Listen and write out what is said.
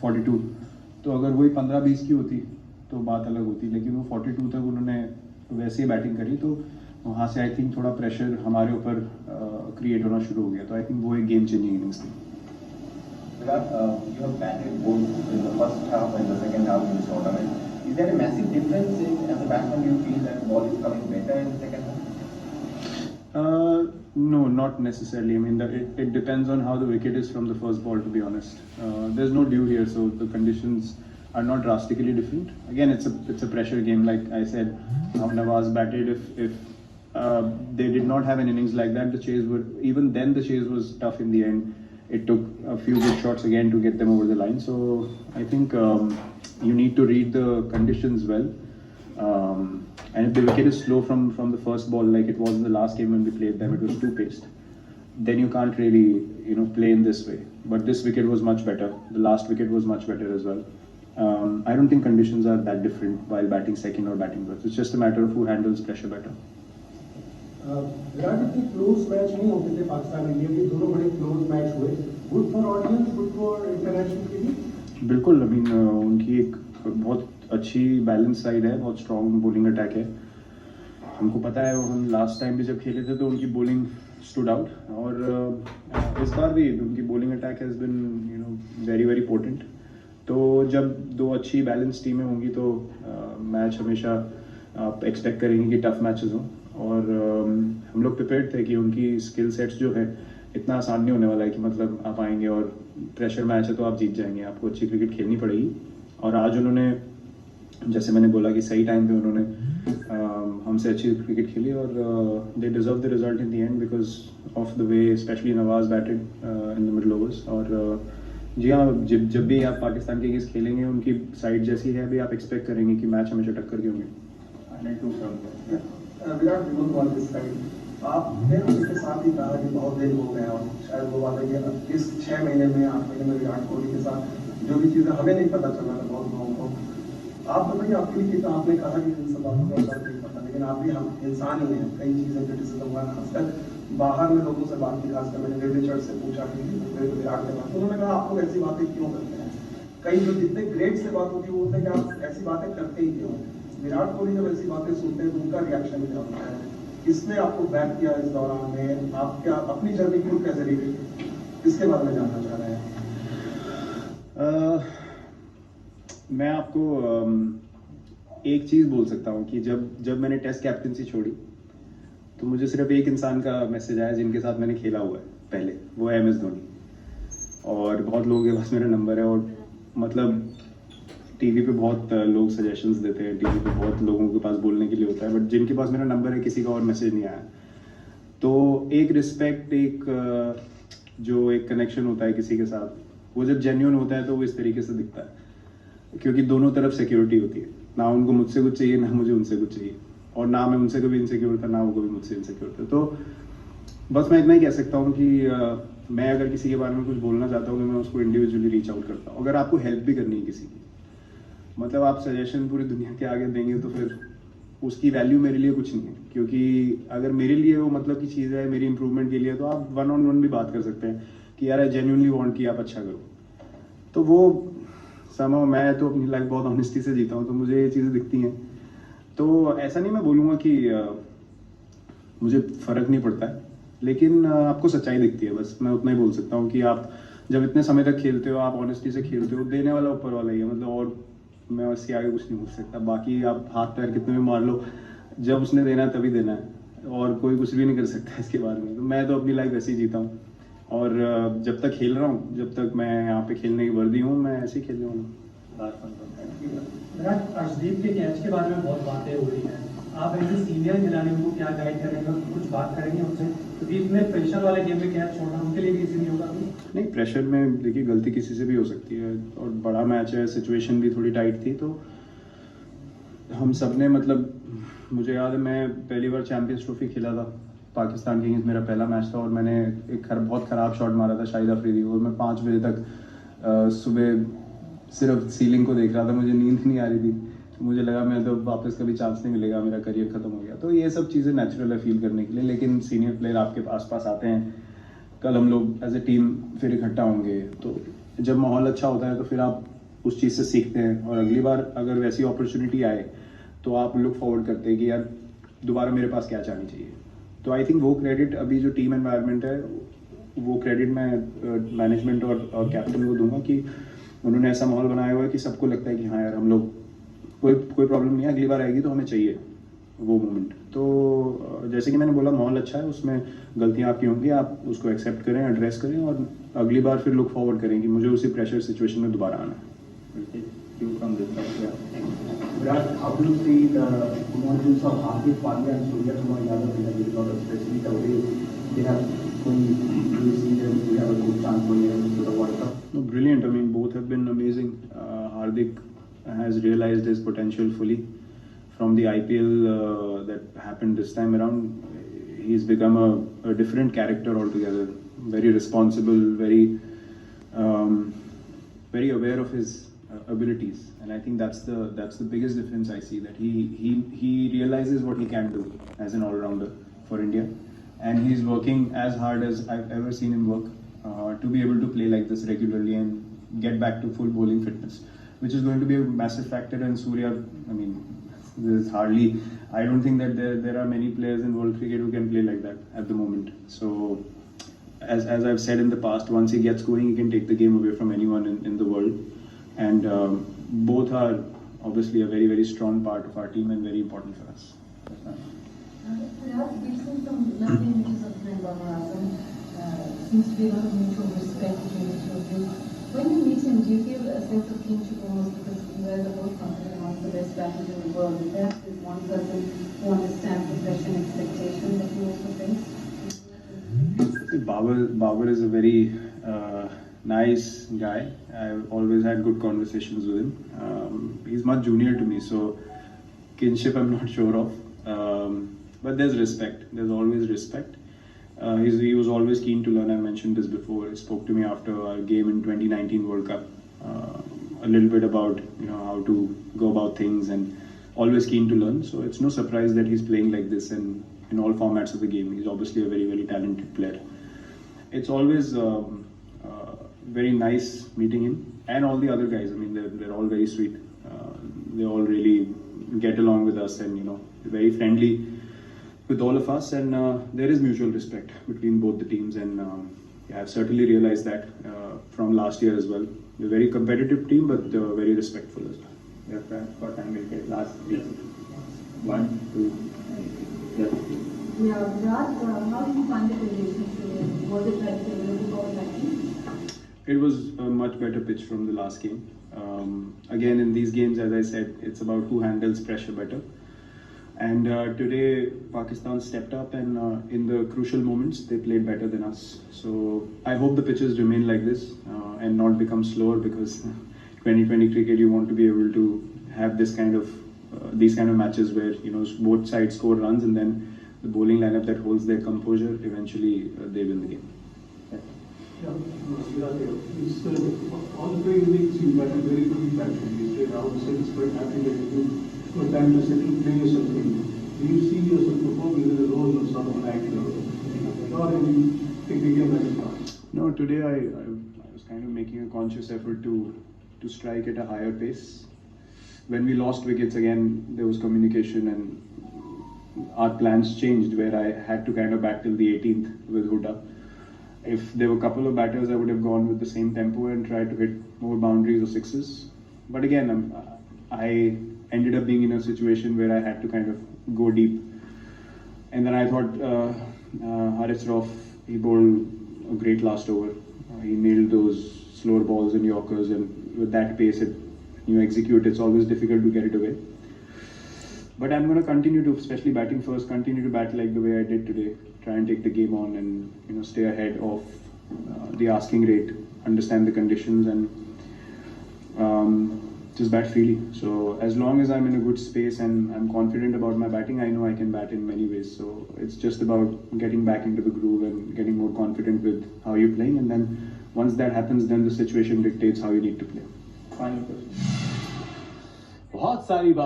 42, तो अगर वही 15-20 की होती तो बात अलग होती, लेकिन वो 42 तक उन्होंने वैसे ही बैटिंग करी, तो वहाँ से आई थिंक थोड़ा प्रेशर हमारे ऊपर क्रिएट होना शुरू हो गया, तो आई थिंक वो एक गेम चेंजिंग इनिंग्स थी। Virat, you have batted both in the first half and the second half in this tournament. Is there a massive difference as a batsman? Do you feel that the ball is coming better in the second half? No, not necessarily. I mean, it depends on how the wicket is from the first ball, to be honest. There's no dew here, so the conditions are not drastically different. Again, it's a pressure game, like I said. How Nawaz batted, if they did not have an innings like that, even then the chase was tough in the end. It took a few good shots again to get them over the line. So I think you need to read the conditions well. And if the wicket is slow from the first ball, like it was in the last game when we played them, it was too paced, then you can't really play in this way. But this wicket was much better. The last wicket was much better as well. I don't think conditions are that different while batting second or batting first. It's just a matter of who handles pressure better. Virat इतने close match नहीं होते थे Pakistan India के, दोनों बड़े close match हुए. Good for audience, good for international cricket. बिल्कुल. I mean, उनकी एक बहुत अच्छी बैलेंस साइड है, बहुत स्ट्रॉन्ग बॉलिंग अटैक है. हमको पता है, हम लास्ट टाइम भी जब खेले थे तो उनकी बॉलिंग स्टूड आउट, और इस बार भी उनकी bowling attack has been very very potent. तो जब दो अच्छी बैलेंस टीमें होंगी तो मैच हमेशा आप एक्सपेक्ट करेंगे कि टफ मैचेस हों, और हम लोग प्रिपेयर्ड थे कि उनकी स्किल सेट्स जो है इतना आसान नहीं होने वाला है कि मतलब आप आएंगे और प्रेशर मैच है तो आप जीत जाएंगे. आपको अच्छी क्रिकेट खेलनी पड़ेगी. और आज उन्होंने, जैसे मैंने बोला कि सही टाइम पे उन्होंने हमसे अच्छी क्रिकेट खेली, और they deserve the result in the end because of the way specially Nawaz batted in the middle overs. और जी हाँ, जब भी आप पाकिस्तान के अगेंस्ट खेलेंगे, उनकी साइड जैसी है भी, आप एक्सपेक्ट करेंगे कि मैच हमेशा टक्कर के होंगे. विराट कोहली दिस साइड, आपने उनके साथ ही कहा कि बहुत दिन हो गए, और शायद वो बात है कि इस 6 महीने में 8 महीने में विराट कोहली के साथ जो भी चीज़ें हमें नहीं पता चला था बहुत लोगों को, आप बताइए आपके लिए कितना. आपने कहा कि इन सब बातों का फर्क नहीं पड़ता, लेकिन आप भी हम इंसान ही हैं. कई चीज़ें क्रिटिसिज्म हुआ, खासकर बाहर में लोगों से बात की, खासकर मैंने रिचर्ड से पूछा कि विराट के बाद, उन्होंने कहा आप लोग ऐसी बातें क्यों करते हैं. कई जो जितने ग्रेट से बात होती है वो होता है कि आप ऐसी बातें करते ही क्यों. विराट कोहली जब ऐसी बातें सुनते हैं तो उनका रिएक्शन क्या होता है. किसने आपको बैक किया इस दौरान में, आप क्या अपनी जर्नी को कैसे देखी, इसके बारे में जानना चाह रहे हैं. मैं आपको एक चीज़ बोल सकता हूँ कि जब मैंने टेस्ट कैप्टनसी छोड़ी तो मुझे सिर्फ एक इंसान का मैसेज आया जिनके साथ मैंने खेला हुआ है पहले, वो है MS धोनी. और बहुत लोगों के पास मेरा नंबर है, और मतलब टीवी पे बहुत लोग सजेशंस देते हैं, टीवी पे बहुत लोगों के पास बोलने के लिए होता है, बट जिनके पास मेरा नंबर है किसी का और मैसेज नहीं आया. तो एक रिस्पेक्ट, जो एक कनेक्शन होता है किसी के साथ, वो जब जेन्युइन होता है तो वो इस तरीके से दिखता है, क्योंकि दोनों तरफ सिक्योरिटी होती है. ना उनको मुझसे कुछ चाहिए, ना मुझे उनसे कुछ चाहिए, और ना मैं उनसे कभी इनसिक्योर था, ना वो कभी मुझसे इनसिक्योर था. तो बस मैं इतना ही कह सकता हूँ कि मैं अगर किसी के बारे में कुछ बोलना चाहता हूँ तो मैं उसको इंडिविजुअली रीच आउट करता हूँ. अगर आपको हेल्प भी करनी है किसी की, मतलब आप सजेशन पूरी दुनिया के आगे देंगे तो फिर उसकी वैल्यू मेरे लिए कुछ नहीं है, क्योंकि अगर मेरे लिए वो मतलब की चीज़ है, मेरी इंप्रूवमेंट के लिए, तो आप 1-on-1 भी बात कर सकते हैं कि यार आई जेन्युइनली वांट कि आप अच्छा करो. तो वो समय, मैं तो अपनी लाइफ बहुत ऑनेस्टी से जीता हूँ, तो मुझे ये चीज़ें दिखती हैं. तो ऐसा नहीं मैं बोलूँगा कि मुझे फ़र्क नहीं पड़ता है, लेकिन आपको सच्चाई दिखती है. बस मैं उतना ही बोल सकता हूँ कि आप जब इतने समय तक खेलते हो, आप ऑनेस्टी से खेलते हो, देने वाला ऊपर वाला ही है, मतलब. और मैं उसके आगे कुछ नहीं बोल सकता. बाकी आप हाथ पैर कितने भी मार लो, जब उसने देना है तभी देना है, और कोई कुछ भी नहीं कर सकता इसके बारे में. तो मैं तो अपनी लाइफ ऐसे ही जीता हूँ, और जब तक खेल रहा हूँ, जब तक मैं यहाँ पे खेलने की वर्दी हूँ, मैं ऐसे ही खेलने वाला हूँ. अर्शदीप के कैच के बारे में बहुत बातें हो रही हैं, आप ऐसे सीनियर खिलाड़ी को क्या गाइड करेंगे, कुछ बात करेंगे उनसे, क्योंकि इतने प्रेशर वाले गेम में कैच छोड़ना उनके लिए भी इजी नहीं होगा. नहीं, प्रेशर में देखिए गलती किसी से भी हो सकती है, और बड़ा मैच है, सिचुएशन भी थोड़ी टाइट थी, तो हम सब ने, मतलब मुझे याद है मैं पहली बार चैंपियंस ट्रॉफी खेला था पाकिस्तान के अगेंस्ट, मेरा पहला मैच था, और मैंने एक बहुत ख़राब शॉट मारा था शाहिद अफरीदी, और मैं 5 बजे तक सुबह सिर्फ सीलिंग को देख रहा था, मुझे नींद नहीं आ रही थी. तो मुझे लगा मैं तो वापस कभी चांस नहीं मिलेगा, मेरा करियर ख़त्म हो गया. तो ये सब चीज़ें नेचुरल है फील करने के लिए, लेकिन सीनियर प्लेयर आपके आसपास आते हैं. कल हम लोग एज ए टीम फिर इकट्ठा होंगे, तो जब माहौल अच्छा होता है तो फिर आप उस चीज़ से सीखते हैं, और अगली बार अगर वैसी अपॉर्चुनिटी आए तो आप लुक फॉरवर्ड करते हैं कि यार दोबारा मेरे पास क्या आनी चाहिए। तो आई थिंक वो क्रेडिट अभी जो टीम एनवायरनमेंट है, वो क्रेडिट मैं मैनेजमेंट और कैप्टन को दूंगा कि उन्होंने ऐसा माहौल बनाया हुआ है कि सबको लगता है कि हाँ यार हम लोग कोई प्रॉब्लम नहीं है, अगली बार आएगी तो हमें चाहिए वो मोमेंट। तो जैसे कि मैंने बोला, माहौल अच्छा है, उसमें गलतियां आपकी होंगी, आप उसको एक्सेप्ट करें, एड्रेस करें, और अगली बार फिर लुक फॉरवर्ड करें कि मुझे उसी प्रेशर सिचुएशन में दोबारा आना है। Virat, how do you see the emergence of Hardik Pandya and Surya Kumar Yadav in the result, especially the way they have going? Do you see them to have a good chance going into the World Cup? No, brilliant. I mean, both have been amazing. Hardik has realized his potential fully from the IPL that happened this time around. He's become a different character altogether. Very responsible, very aware of his abilities, and I think that's the biggest difference I see, that he realizes what he can do as an all-rounder for India, and he's working as hard as I've ever seen him work to be able to play like this regularly and get back to full bowling fitness, which is going to be a massive factor. And Surya, I mean, I don't think that there are many players in world cricket who can play like that at the moment. So as I've said in the past, once he gets going, he can take the game away from anyone in the world. And both are obviously a very, very strong part of our team and very important for us. Virat, we've seen some lovely images of you and Raman. Seems to be a lot of mutual respect between the two of you. When you meet him, do you feel a sense of kinship almost, because you guys are both considered one of the best batters in the world? Perhaps there's one person who understands the pressure and expectation that you also face? Babar is a very nice guy. I've always had good conversations with him. He's much junior to me, so kinship I'm not sure of. But there's respect. There's always respect. He was always keen to learn. I mentioned this before. He spoke to me after our game in 2019 World Cup, a little bit about how to go about things, and always keen to learn. So it's no surprise that he's playing like this and in all formats of the game. He's obviously a very, very talented player. It's always very nice meeting him, and all the other guys. I mean, they're all very sweet. They all really get along with us, and very friendly with all of us. And there is mutual respect between both the teams, and yeah, I've certainly realized that from last year as well. We're a very competitive team, but very respectful as well. Yeah, for time we'll get last 3. 1, 2, yeah. Yeah, Virat, how do you find the relationship? Was it like favorable or like? It was a much better pitch from the last game. Again, in these games, as I said, it's about who handles pressure better. And today, Pakistan stepped up, and in the crucial moments, they played better than us. So I hope the pitches remain like this and not become slower, because 2020 cricket, you want to be able to have this kind of these kind of matches where both sides score runs, and then the bowling lineup that holds their composure, eventually they win the game. It's all the very unique team, but very good batting. You say Rahul said it's quite happy that you got time to settle, play yourself in. Do you see yourself performing in the role of sort of an actor, or do you take the game like a part? No, today I was kind of making a conscious effort to strike at a higher pace. When we lost wickets again, there was communication, and our plans changed, where I had to kind of bat till the 18th with Huda. If there were a couple of batters, I would have gone with the same tempo and tried to hit more boundaries or sixes. But again, I ended up being in a situation where I had to kind of go deep. And then I thought Haris Rauf, he bowled a great last over. He nailed those slower balls and Yorkers, and with that pace, you execute, it's always difficult to get it away. But I'm going to continue to, especially batting first, continue to bat like the way I did today. Try and take the game on, and stay ahead of the asking rate, understand the conditions, and just bat freely. So as long as I'm in a good space and I'm confident about my batting, I know I can bat in many ways. So it's just about getting back into the groove and getting more confident with how you're playing, and then once that happens, then the situation dictates how you need to play. Final question. बहुत सारी बात